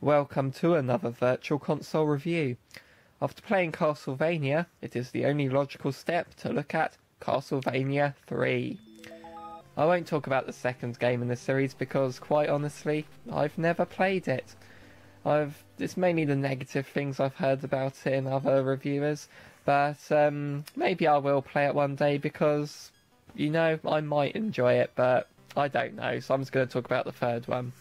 Welcome to another Virtual Console review. After playing Castlevania, it is the only logical step to look at Castlevania 3. I won't talk about the second game in the series because, quite honestly, I've never played it. It's mainly the negative things I've heard about it in other reviewers, but maybe I will play it one day because, I might enjoy it, but I don't know, so I'm just going to talk about the third one.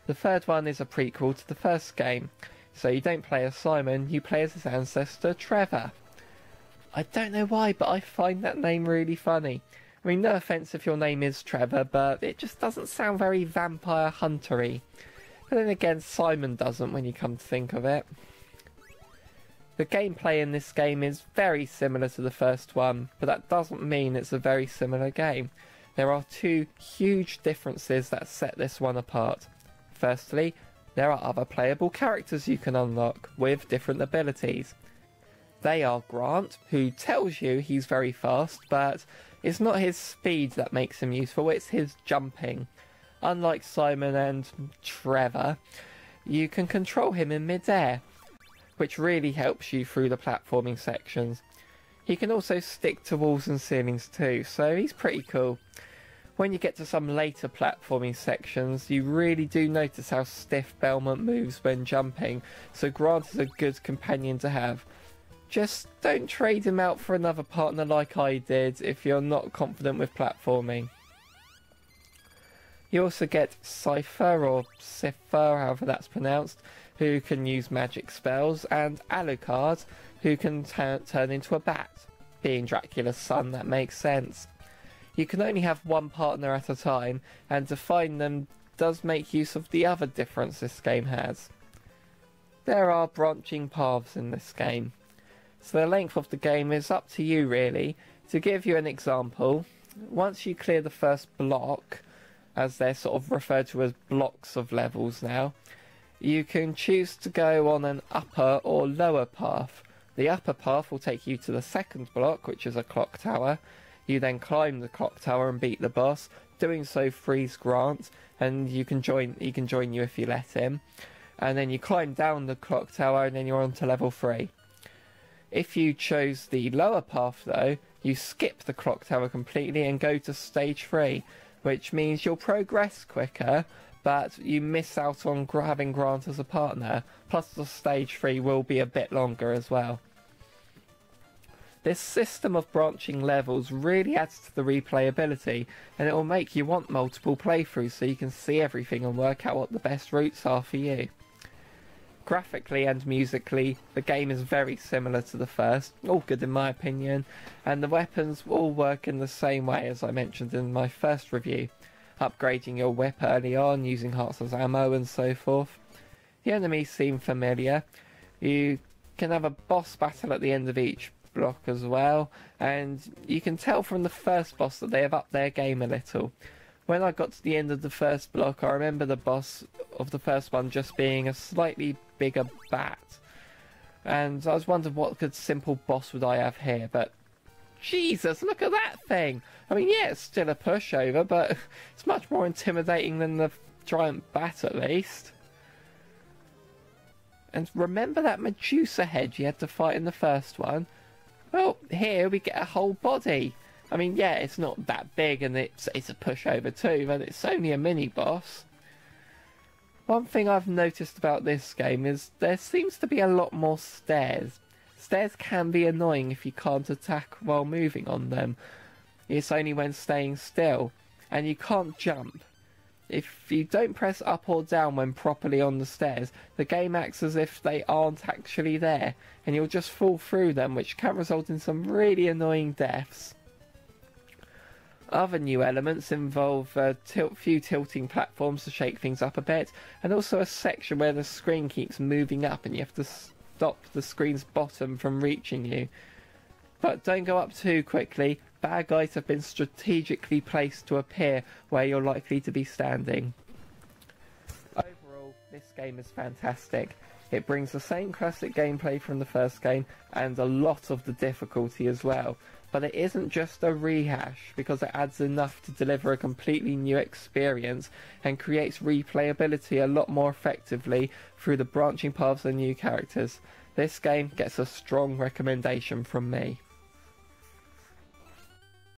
The third one is a prequel to the first game, so you don't play as Simon, you play as his ancestor Trevor. I don't know why, but I find that name really funny. I mean, no offence if your name is Trevor, but it just doesn't sound very vampire huntery. But then again, Simon doesn't when you come to think of it. The gameplay in this game is very similar to the first one, but that doesn't mean it's a very similar game. There are two huge differences that set this one apart. Firstly, there are other playable characters you can unlock with different abilities. They are Grant, who tells you he's very fast, but it's not his speed that makes him useful, it's his jumping. Unlike Simon and Trevor, you can control him in mid-air, which really helps you through the platforming sections. He can also stick to walls and ceilings too, so he's pretty cool. When you get to some later platforming sections, you really do notice how stiff Belmont moves when jumping, so Grant is a good companion to have. Just don't trade him out for another partner like I did if you're not confident with platforming. You also get Cypher, or Cipher, however that's pronounced, who can use magic spells, and Alucard, who can turn into a bat. Being Dracula's son, that makes sense. You can only have one partner at a time, and to find them does make use of the other difference this game has. There are branching paths in this game, so the length of the game is up to you really. To give you an example, once you clear the first block, as they're sort of referred to as blocks of levels now, you can choose to go on an upper or lower path. The upper path will take you to the second block, which is a clock tower. You then climb the clock tower and beat the boss. Doing so frees Grant, and he can join you if you let him. And then you climb down the clock tower, and then you're on to level 3. If you chose the lower path though, you skip the clock tower completely and go to stage 3, which means you'll progress quicker, but you miss out on having Grant as a partner. Plus the stage 3 will be a bit longer as well. This system of branching levels really adds to the replayability, and it will make you want multiple playthroughs so you can see everything and work out what the best routes are for you. Graphically and musically, the game is very similar to the first, all good in my opinion, and the weapons all work in the same way as I mentioned in my first review. Upgrading your whip early on, using hearts as ammo and so forth. The enemies seem familiar. You can have a boss battle at the end of each block as well, and you can tell from the first boss that they have upped their game a little. When I got to the end of the first block, I remember the boss of the first one just being a slightly bigger bat, and I was wondering what good simple boss would I have here, but Jesus, look at that thing! I mean, yeah, it's still a pushover, but it's much more intimidating than the giant bat at least. And remember that Medusa head you had to fight in the first one? Well, here we get a whole body. I mean, yeah, it's not that big and it's a pushover too, but it's only a mini-boss. One thing I've noticed about this game is there seems to be a lot more stairs. Stairs can be annoying if you can't attack while moving on them. It's only when staying still, and you can't jump. If you don't press up or down when properly on the stairs, the game acts as if they aren't actually there, and you'll just fall through them, which can result in some really annoying deaths. Other new elements involve a few tilting platforms to shake things up a bit, and also a section where the screen keeps moving up and you have to stop the screen's bottom from reaching you. But don't go up too quickly. Bad guys have been strategically placed to appear where you're likely to be standing. Overall, this game is fantastic. It brings the same classic gameplay from the first game and a lot of the difficulty as well. but it isn't just a rehash, because it adds enough to deliver a completely new experience and creates replayability a lot more effectively through the branching paths of new characters. This game gets a strong recommendation from me.